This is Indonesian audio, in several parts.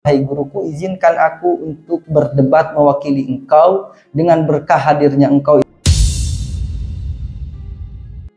Hai guruku, izinkan aku untuk berdebat mewakili engkau dengan berkah hadirnya engkau.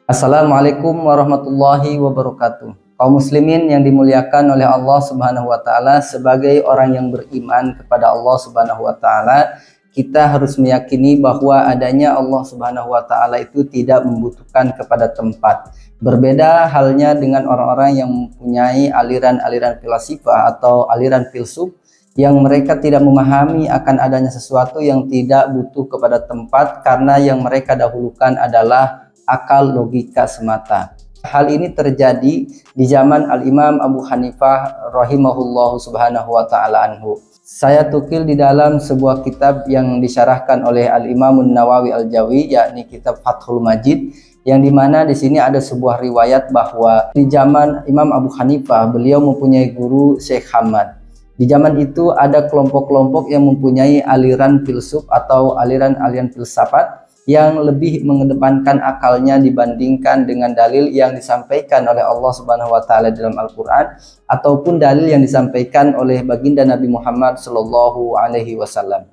Assalamualaikum warahmatullahi wabarakatuh. Kaum muslimin yang dimuliakan oleh Allah Subhanahu wa taala, sebagai orang yang beriman kepada Allah Subhanahu wa taala, kita harus meyakini bahwa adanya Allah Subhanahu wa taala itu tidak membutuhkan kepada tempat. Berbeda halnya dengan orang-orang yang mempunyai aliran-aliran filsafat atau aliran filsuf yang mereka tidak memahami akan adanya sesuatu yang tidak butuh kepada tempat, karena yang mereka dahulukan adalah akal logika semata. Hal ini terjadi di zaman Al-Imam Abu Hanifah rahimahullahu subhanahu wa ta'ala anhu. Saya tukil di dalam sebuah kitab yang disyarahkan oleh Al-Imam Nawawi Al-Jawi, yakni kitab Fathul Majid, yang dimana di sini ada sebuah riwayat bahwa di zaman Imam Abu Hanifah beliau mempunyai guru Syekh Hamad. Di zaman itu ada kelompok-kelompok yang mempunyai aliran filsuf atau aliran-aliran filsafat yang lebih mengedepankan akalnya dibandingkan dengan dalil yang disampaikan oleh Allah Subhanahu wa taala dalam Al-Qur'an ataupun dalil yang disampaikan oleh baginda Nabi Muhammad sallallahu alaihi wasallam.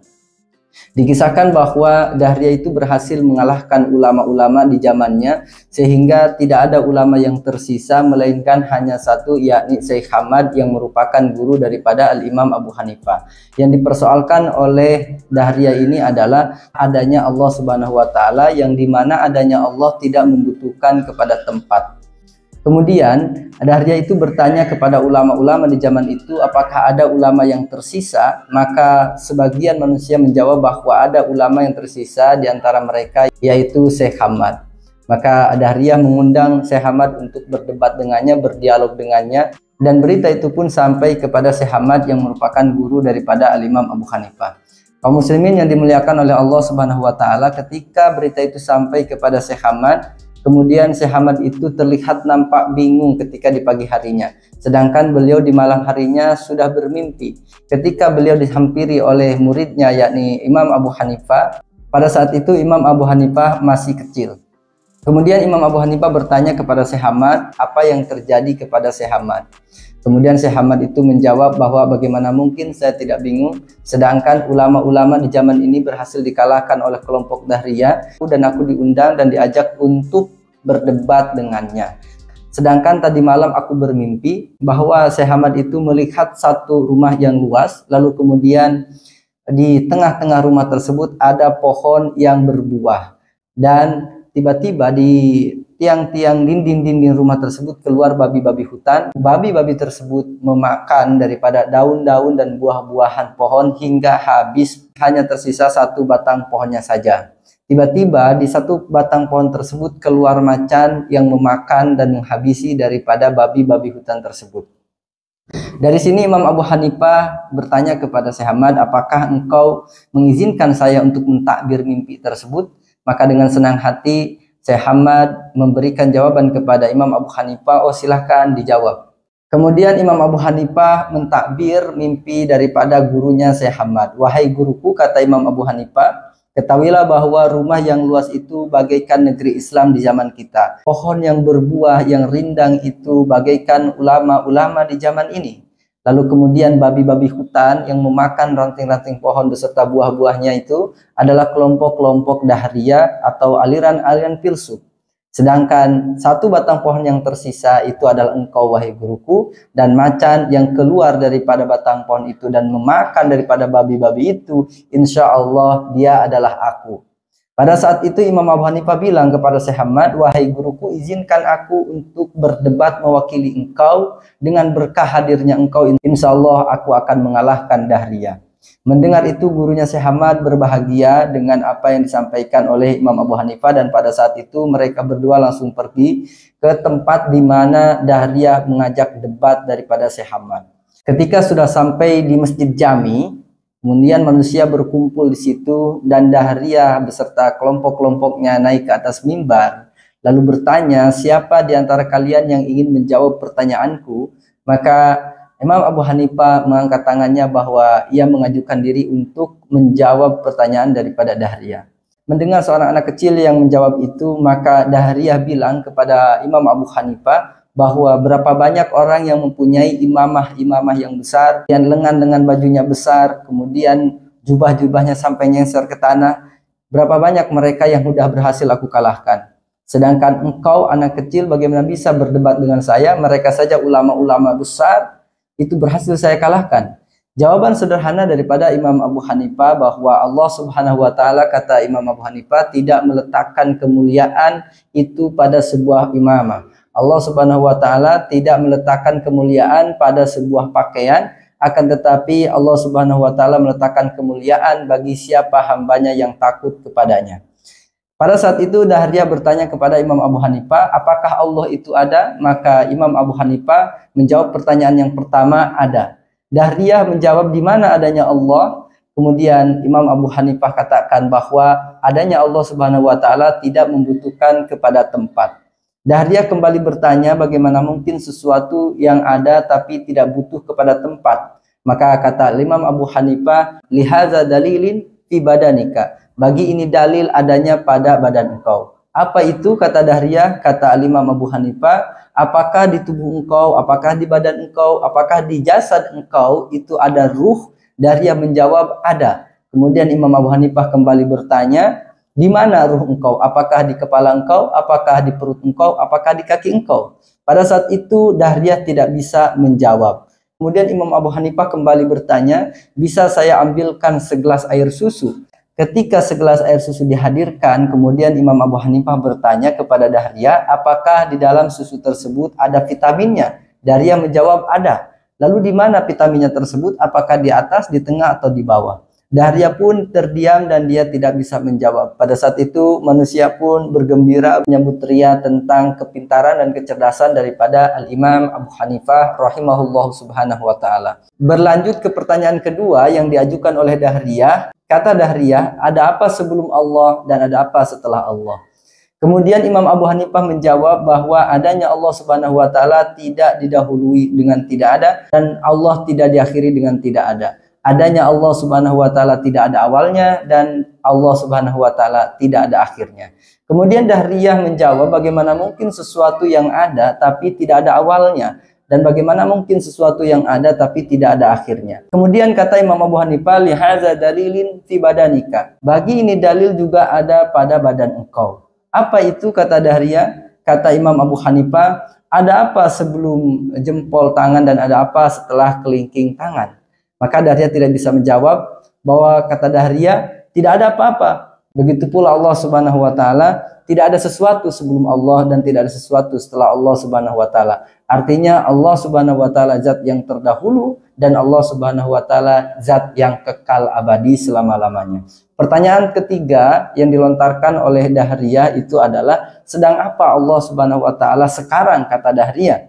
Dikisahkan bahwa Dahriyah itu berhasil mengalahkan ulama-ulama di zamannya, sehingga tidak ada ulama yang tersisa melainkan hanya satu, yakni Syekh Hamad yang merupakan guru daripada Al-Imam Abu Hanifah. Yang dipersoalkan oleh Dahriyah ini adalah adanya Allah Subhanahu wa taala, yang dimana adanya Allah tidak membutuhkan kepada tempat. Kemudian Dahriyah itu bertanya kepada ulama-ulama di zaman itu, apakah ada ulama yang tersisa? Maka sebagian manusia menjawab bahwa ada ulama yang tersisa di antara mereka, yaitu Syekh Hamad. Maka Dahriyah mengundang Syekh Hamad untuk berdebat dengannya, berdialog dengannya, dan berita itu pun sampai kepada Syekh Hamad yang merupakan guru daripada Al-Imam Abu Hanifah. Kaum muslimin yang dimuliakan oleh Allah Subhanahu wa taala, ketika berita itu sampai kepada Syekh Hamad, kemudian Syekh Hamad itu terlihat nampak bingung ketika di pagi harinya, sedangkan beliau di malam harinya sudah bermimpi ketika beliau dihampiri oleh muridnya, yakni Imam Abu Hanifah. Pada saat itu Imam Abu Hanifah masih kecil. Kemudian Imam Abu Hanifah bertanya kepada Syekh Hamad apa yang terjadi kepada Syekh Hamad. Kemudian Syekh Hamad itu menjawab bahwa bagaimana mungkin saya tidak bingung, sedangkan ulama-ulama di zaman ini berhasil dikalahkan oleh kelompok Dahriyah, dan aku diundang dan diajak untuk berdebat dengannya. Sedangkan tadi malam aku bermimpi bahwa Syekh Hamad itu melihat satu rumah yang luas, lalu kemudian di tengah-tengah rumah tersebut ada pohon yang berbuah, dan tiba-tiba di tiang-tiang dinding-dinding rumah tersebut keluar babi-babi hutan. Babi-babi tersebut memakan daripada daun-daun dan buah-buahan pohon hingga habis, hanya tersisa satu batang pohonnya saja. Tiba-tiba di satu batang pohon tersebut keluar macan yang memakan dan menghabisi daripada babi-babi hutan tersebut. Dari sini Imam Abu Hanifah bertanya kepada Syekh Hamad, apakah engkau mengizinkan saya untuk mentakbir mimpi tersebut? Maka dengan senang hati Syekh Hamad memberikan jawaban kepada Imam Abu Hanifah, oh silahkan dijawab. Kemudian Imam Abu Hanifah mentakbir mimpi daripada gurunya Syekh Hamad. Wahai guruku, kata Imam Abu Hanifah, ketahuilah bahwa rumah yang luas itu bagaikan negeri Islam di zaman kita. Pohon yang berbuah yang rindang itu bagaikan ulama-ulama di zaman ini. Lalu kemudian babi-babi hutan yang memakan ranting-ranting pohon beserta buah-buahnya itu adalah kelompok-kelompok Dahriyah atau aliran-aliran filsuf. Sedangkan satu batang pohon yang tersisa itu adalah engkau, wahai guruku, dan macan yang keluar daripada batang pohon itu dan memakan daripada babi-babi itu, insya Allah dia adalah aku. Pada saat itu Imam Abu Hanifah bilang kepada Syekh Hamad, wahai guruku, izinkan aku untuk berdebat mewakili engkau dengan berkah hadirnya engkau, insya Allah aku akan mengalahkan Dahriyah. Mendengar itu gurunya Syekh Hamad berbahagia dengan apa yang disampaikan oleh Imam Abu Hanifah, dan pada saat itu mereka berdua langsung pergi ke tempat di mana Dahriyah mengajak debat daripada Syekh Hamad. Ketika sudah sampai di Masjid Jami, kemudian manusia berkumpul di situ, dan Dahriyah beserta kelompok-kelompoknya naik ke atas mimbar lalu bertanya, siapa di antara kalian yang ingin menjawab pertanyaanku? Maka Imam Abu Hanifah mengangkat tangannya bahwa ia mengajukan diri untuk menjawab pertanyaan daripada Dahriyah. Mendengar seorang anak kecil yang menjawab itu, maka Dahriyah bilang kepada Imam Abu Hanifah, bahwa berapa banyak orang yang mempunyai imamah yang besar, yang lengan bajunya besar, kemudian jubah-jubahnya sampai nyengser ke tanah. Berapa banyak mereka yang sudah berhasil aku kalahkan. Sedangkan engkau anak kecil bagaimana bisa berdebat dengan saya? Mereka saja ulama-ulama besar itu berhasil saya kalahkan. Jawaban sederhana daripada Imam Abu Hanifah bahwa Allah Subhanahu wa taala, kata Imam Abu Hanifah, tidak meletakkan kemuliaan itu pada sebuah imamah. Allah Subhanahu wa taala tidak meletakkan kemuliaan pada sebuah pakaian, akan tetapi Allah Subhanahu wa taala meletakkan kemuliaan bagi siapa hambanya yang takut kepadanya. Pada saat itu Dahriyah bertanya kepada Imam Abu Hanifah, apakah Allah itu ada? Maka Imam Abu Hanifah menjawab pertanyaan yang pertama, ada. Dahriyah menjawab, di mana adanya Allah? Kemudian Imam Abu Hanifah katakan bahwa adanya Allah Subhanahu wa taala tidak membutuhkan kepada tempat. Dahriyah kembali bertanya, bagaimana mungkin sesuatu yang ada tapi tidak butuh kepada tempat? Maka kata Imam Abu Hanifah, lihaza dalilin fi badanika. Bagi ini dalil adanya pada badan engkau. Apa itu? Kata Dahriyah, kata Imam Abu Hanifah, apakah di tubuh engkau, apakah di badan engkau, apakah di jasad engkau itu ada ruh? Dahriyah menjawab, ada. Kemudian Imam Abu Hanifah kembali bertanya, di mana ruh engkau? Apakah di kepala engkau? Apakah di perut engkau? Apakah di kaki engkau? Pada saat itu Dahriyah tidak bisa menjawab. Kemudian Imam Abu Hanifah kembali bertanya, bisa saya ambilkan segelas air susu? Ketika segelas air susu dihadirkan, kemudian Imam Abu Hanifah bertanya kepada Dahriyah, apakah di dalam susu tersebut ada vitaminnya? Dahriyah menjawab, ada. Lalu di mana vitaminnya tersebut? Apakah di atas, di tengah, atau di bawah? Dahriyah pun terdiam dan dia tidak bisa menjawab. Pada saat itu manusia pun bergembira menyambut ria tentang kepintaran dan kecerdasan daripada Al-Imam Abu Hanifah rahimahullah subhanahu wa ta'ala. Berlanjut ke pertanyaan kedua yang diajukan oleh Dahriyah. Kata Dahriyah, ada apa sebelum Allah dan ada apa setelah Allah? Kemudian Imam Abu Hanifah menjawab bahwa adanya Allah Subhanahu wa taala tidak didahului dengan tidak ada dan Allah tidak diakhiri dengan tidak ada. Adanya Allah Subhanahu wa taala tidak ada awalnya dan Allah Subhanahu wa taala tidak ada akhirnya. Kemudian Dahriyah menjawab, bagaimana mungkin sesuatu yang ada tapi tidak ada awalnya? Dan bagaimana mungkin sesuatu yang ada tapi tidak ada akhirnya? Kemudian kata Imam Abu Hanifah, lihaza dalilin fi badanika. Bagi ini dalil juga ada pada badan engkau. Apa itu? Kata Dahriyah. Kata Imam Abu Hanifah, ada apa sebelum jempol tangan dan ada apa setelah kelingking tangan? Maka Dahriyah tidak bisa menjawab bahwa kata Dahriyah tidak ada apa-apa. Begitu pula Allah Subhanahu wa taala, tidak ada sesuatu sebelum Allah dan tidak ada sesuatu setelah Allah Subhanahu wa taala. Artinya Allah Subhanahu wa taala zat yang terdahulu dan Allah Subhanahu wa taala zat yang kekal abadi selama-lamanya. Pertanyaan ketiga yang dilontarkan oleh Dahriyah itu adalah, sedang apa Allah Subhanahu wa taala sekarang? Kata Dahriyah.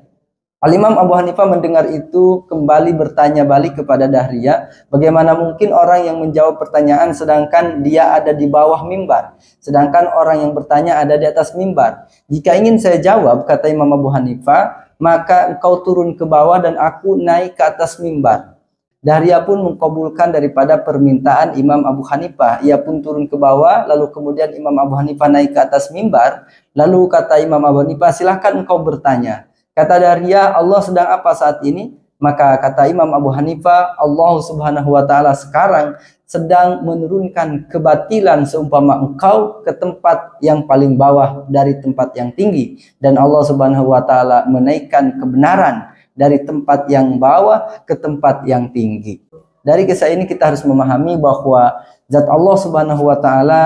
Al-Imam Abu Hanifah mendengar itu kembali bertanya balik kepada Dahriyah, bagaimana mungkin orang yang menjawab pertanyaan sedangkan dia ada di bawah mimbar, sedangkan orang yang bertanya ada di atas mimbar. Jika ingin saya jawab, kata Imam Abu Hanifah, maka engkau turun ke bawah dan aku naik ke atas mimbar. Dahriyah pun mengkabulkan daripada permintaan Imam Abu Hanifah. Ia pun turun ke bawah, lalu kemudian Imam Abu Hanifah naik ke atas mimbar. Lalu kata Imam Abu Hanifah, silahkan engkau bertanya. Kata Dahriyah, Allah sedang apa saat ini? Maka kata Imam Abu Hanifah, Allah Subhanahu wa taala sekarang sedang menurunkan kebatilan seumpama engkau ke tempat yang paling bawah dari tempat yang tinggi, dan Allah Subhanahu wa taala menaikkan kebenaran dari tempat yang bawah ke tempat yang tinggi. Dari kisah ini kita harus memahami bahwa zat Allah Subhanahu wa taala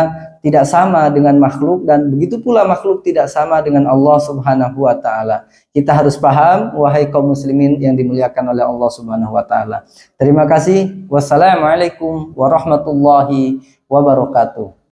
tidak sama dengan makhluk dan begitu pula makhluk tidak sama dengan Allah Subhanahu wa taala. Kita harus paham, wahai kaum muslimin yang dimuliakan oleh Allah Subhanahu wa taala. Terima kasih. Wassalamualaikum warahmatullahi wabarakatuh.